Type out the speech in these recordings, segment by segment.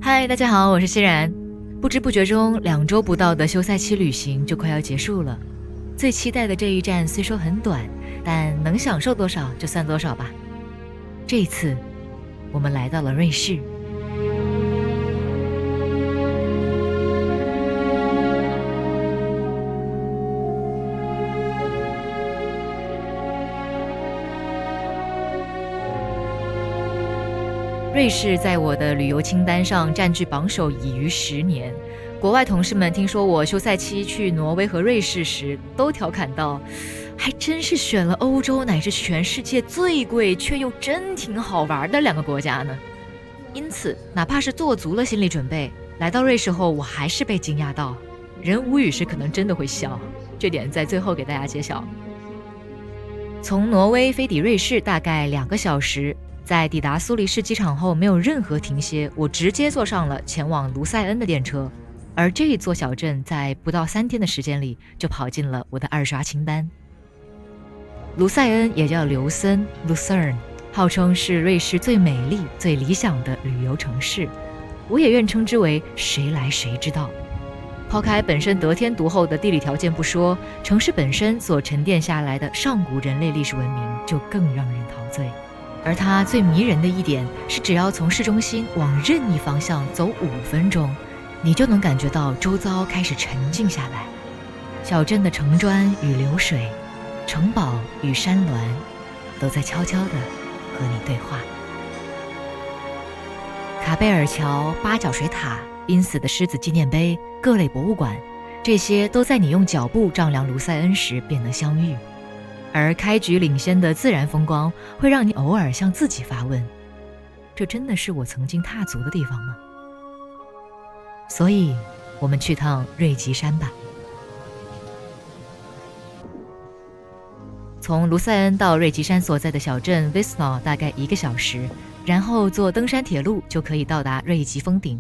嗨，大家好，我是欣然。不知不觉中，2周不到的休赛期旅行就快要结束了。最期待的这一站虽说很短，但能享受多少就算多少吧。这一次，我们来到了瑞士。瑞士在我的旅游清单上占据榜首已逾10年。国外同事们听说我休赛期去挪威和瑞士时，都调侃道：“还真是选了欧洲乃至全世界最贵却又真挺好玩的2个国家呢。”因此，哪怕是做足了心理准备，来到瑞士后，我还是被惊讶到。人无语时可能真的会笑，这点在最后给大家揭晓。从挪威飞抵瑞士大概2个小时。在抵达苏黎世机场后，没有任何停歇，我直接坐上了前往卢塞恩的电车。而这一座小镇在不到3天的时间里就跑进了我的2刷清单。卢塞恩也叫刘森 Lucerne， 号称是瑞士最美丽最理想的旅游城市，我也愿称之为谁来谁知道。抛开本身得天独厚的地理条件不说，城市本身所沉淀下来的上古人类历史文明就更让人陶醉。而它最迷人的一点是，只要从市中心往任意方向走5分钟，你就能感觉到周遭开始沉静下来。小镇的城砖与流水，城堡与山峦，都在悄悄地和你对话。卡贝尔桥、八角水塔、濒死的狮子纪念碑、各类博物馆，这些都在你用脚步丈量卢塞恩时便能相遇。而开局领先的自然风光会让你偶尔向自己发问：这真的是我曾经踏足的地方吗？所以，我们去趟瑞吉山吧。从卢塞恩到瑞吉山所在的小镇 Visnau 大概1个小时，然后坐登山铁路就可以到达瑞吉峰顶。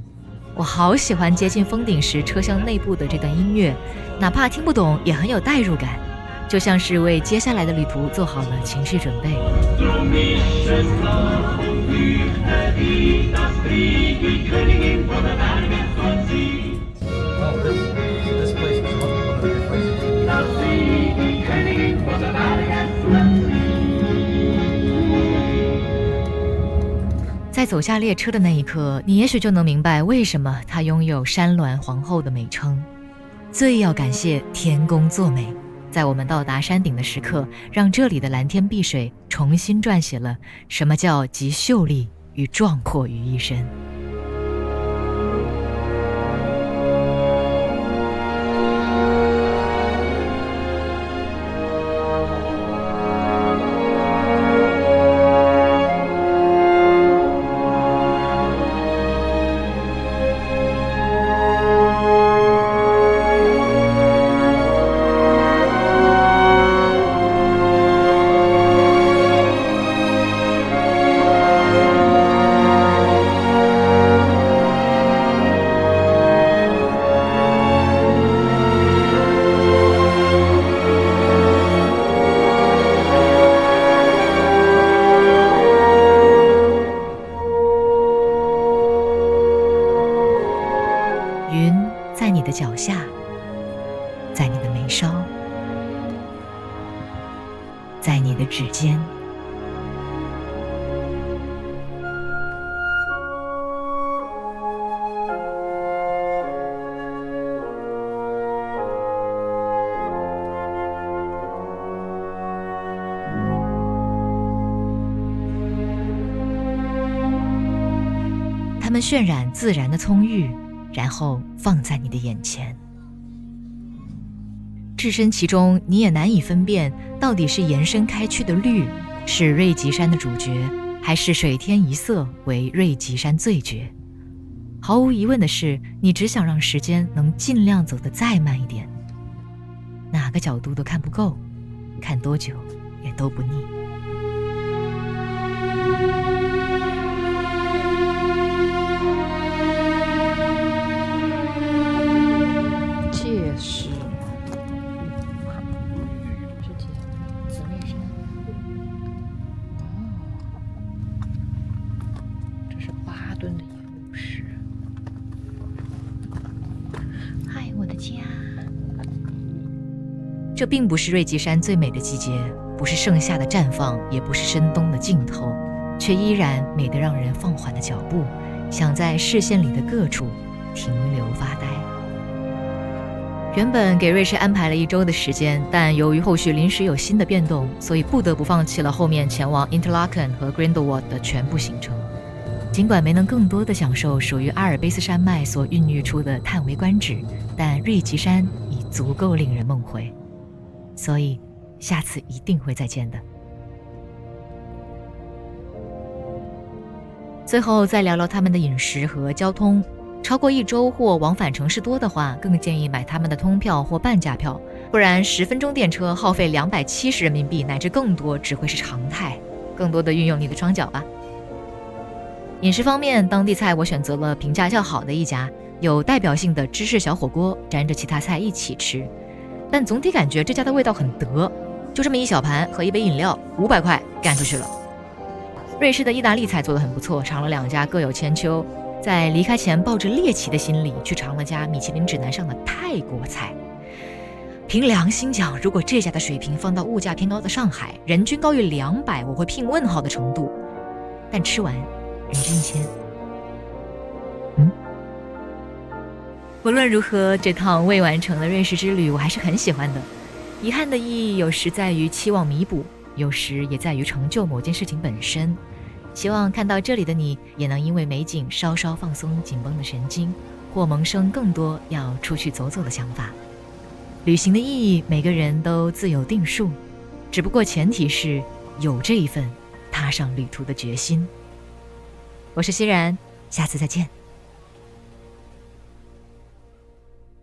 我好喜欢接近峰顶时车厢内部的这段音乐，哪怕听不懂也很有代入感。就像是为接下来的旅途做好了情绪准备。在走下列车的那一刻，你也许就能明白为什么它拥有山峦皇后的美称。最要感谢天公作美，在我们到达山顶的时刻，让这里的蓝天碧水重新撰写了什么叫集秀丽与壮阔于一身。云在你的脚下，在你的眉梢，在你的指尖。它们渲染自然的葱郁，然后放在你的眼前。置身其中，你也难以分辨到底是延伸开去的绿是瑞吉山的主角，还是水天一色为瑞吉山最绝。毫无疑问的是，你只想让时间能尽量走得再慢一点，哪个角度都看不够，看多久也都不腻。界石，是紫妹山。哦，这是8吨的盐卤石。这并不是瑞吉山最美的季节，不是盛夏的绽放，也不是深冬的尽头，却依然美得让人放缓的脚步，想在视线里的各处停留发呆。原本给瑞士安排了1周的时间，但由于后续临时有新的变动，所以不得不放弃了后面前往 Interlaken 和 Grindelwald 的全部行程。尽管没能更多的享受属于阿尔卑斯山脉所孕育出的叹为观止，但瑞吉山已足够令人梦回，所以下次一定会再见的。最后再聊聊他们的饮食和交通。超过1周或往返城市多的话，更建议买他们的通票或半价票，不然10分钟电车耗费270人民币乃至更多只会是常态。更多的运用你的双脚吧。饮食方面，当地菜我选择了评价较好的一家，有代表性的芝士小火锅，沾着其他菜一起吃。但总体感觉这家的味道很得，就这么一小盘和一杯饮料，500块干出去了。瑞士的意大利菜做得很不错，尝了2家各有千秋。在离开前抱着猎奇的心理去尝了家米其林指南上的泰国菜。凭良心讲，如果这家的水平放到物价偏高的上海，人均高于200我会聘问号的程度，但吃完人均1000。无论如何，这趟未完成的瑞士之旅我还是很喜欢的。遗憾的意义有时在于期望弥补，有时也在于成就某件事情本身。希望看到这里的你也能因为美景稍稍放松紧绷的神经，或萌生更多要出去走走的想法。旅行的意义每个人都自有定数，只不过前提是有这一份踏上旅途的决心。我是熙然，下次再见。